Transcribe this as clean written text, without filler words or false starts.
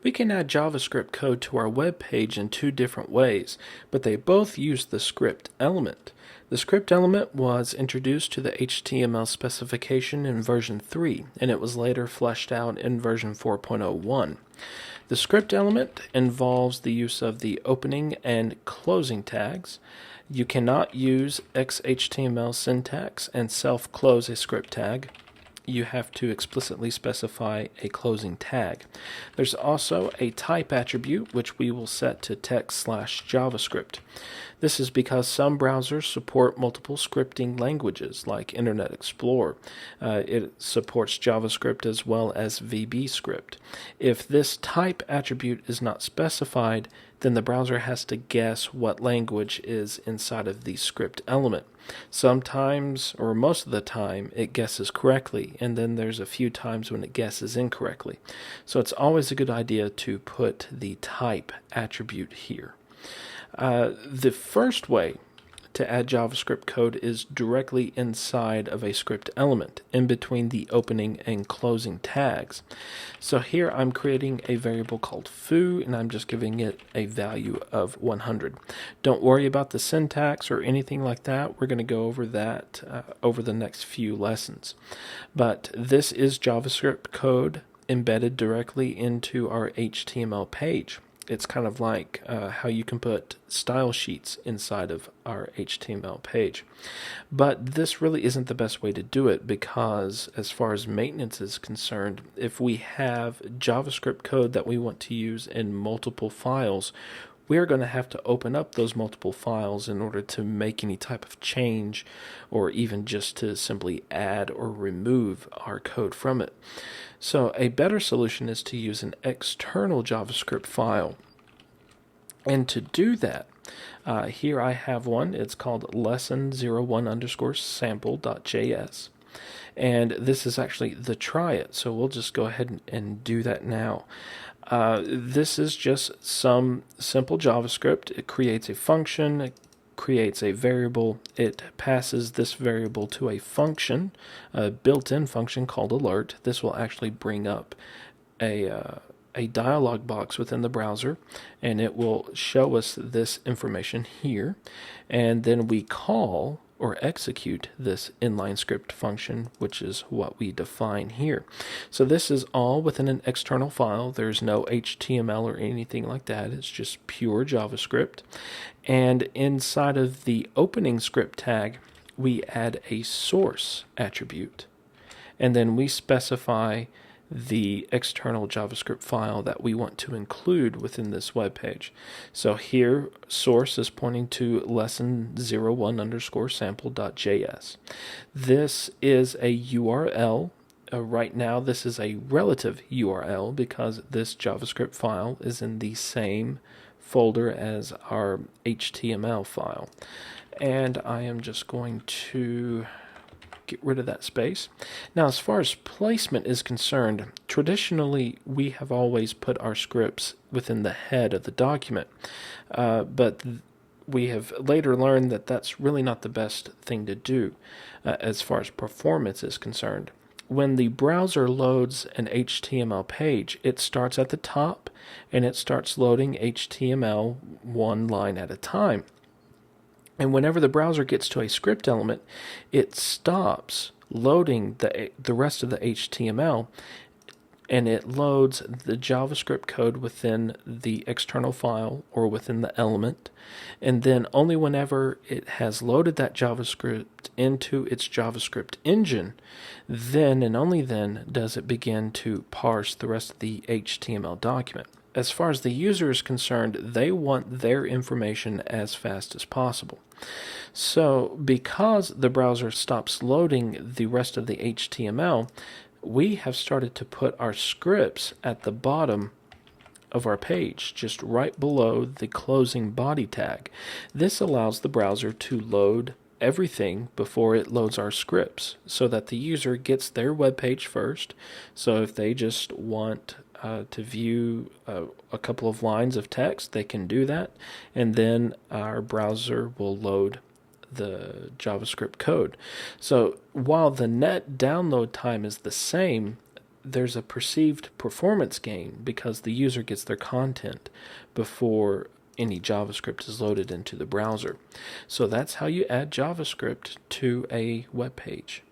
We can add JavaScript code to our web page in two different ways, but they both use the script element. The script element was introduced to the HTML specification in version 3, and it was later fleshed out in version 4.01. The script element involves the use of the opening and closing tags. You cannot use XHTML syntax and self-close a script tag. You have to explicitly specify a closing tag. There's also a type attribute which we will set to text/JavaScript. This is because some browsers support multiple scripting languages like Internet Explorer. It supports JavaScript as well as VB script. If this type attribute is not specified, then the browser has to guess what language is inside of the script element. Sometimes, or most of the time, it guesses correctly, and then there's a few times when it guesses incorrectly. So it's always a good idea to put the type attribute here. The first way to add JavaScript code is directly inside of a script element, in between the opening and closing tags. So here I'm creating a variable called foo, and I'm just giving it a value of 100. Don't worry about the syntax or anything like that. We're going to go over that over the next few lessons. But this is JavaScript code embedded directly into our HTML page. It's kind of like how you can put style sheets inside of our HTML page. But this really isn't the best way to do it, because as far as maintenance is concerned, if we have JavaScript code that we want to use in multiple files, we're going to have to open up those multiple files in order to make any type of change, or even just to simply add or remove our code from it. So a better solution is to use an external JavaScript file. And to do that, here I have one. It's called lesson01_sample.js. And this is actually the try it. So we'll just go ahead and do that now. This is just some simple JavaScript. It creates a function, it creates a variable, it passes this variable to a function, a built-in function called alert. This will actually bring up a dialog box within the browser, and it will show us this information here. And then we call or execute this inline script function, which is what we define here. So this is all within an external file. There's no HTML or anything like that. It's just pure JavaScript. And inside of the opening script tag, we add a source attribute. And then we specify the external JavaScript file that we want to include within this web page. So here, source is pointing to lesson01_sample.js. This is a URL. Right now, this is a relative URL because this JavaScript file is in the same folder as our HTML file. And I am just going to get rid of that space. Now, as far as placement is concerned, traditionally we have always put our scripts within the head of the document, but we have later learned that that's really not the best thing to do as far as performance is concerned. When the browser loads an HTML page, it starts at the top and it starts loading HTML one line at a time. And whenever the browser gets to a script element, it stops loading the rest of the HTML, and it loads the JavaScript code within the external file or within the element. And then only whenever it has loaded that JavaScript into its JavaScript engine, then and only then does it begin to parse the rest of the HTML document. As far as the user is concerned, they want their information as fast as possible. So because the browser stops loading the rest of the HTML, we have started to put our scripts at the bottom of our page, just right below the closing body tag. This allows the browser to load everything before it loads our scripts, so that the user gets their web page first. So if they just want to view a couple of lines of text, they can do that, and then our browser will load the JavaScript code. So while the net download time is the same, there's a perceived performance gain because the user gets their content before any JavaScript is loaded into the browser. So that's how you add JavaScript to a web page.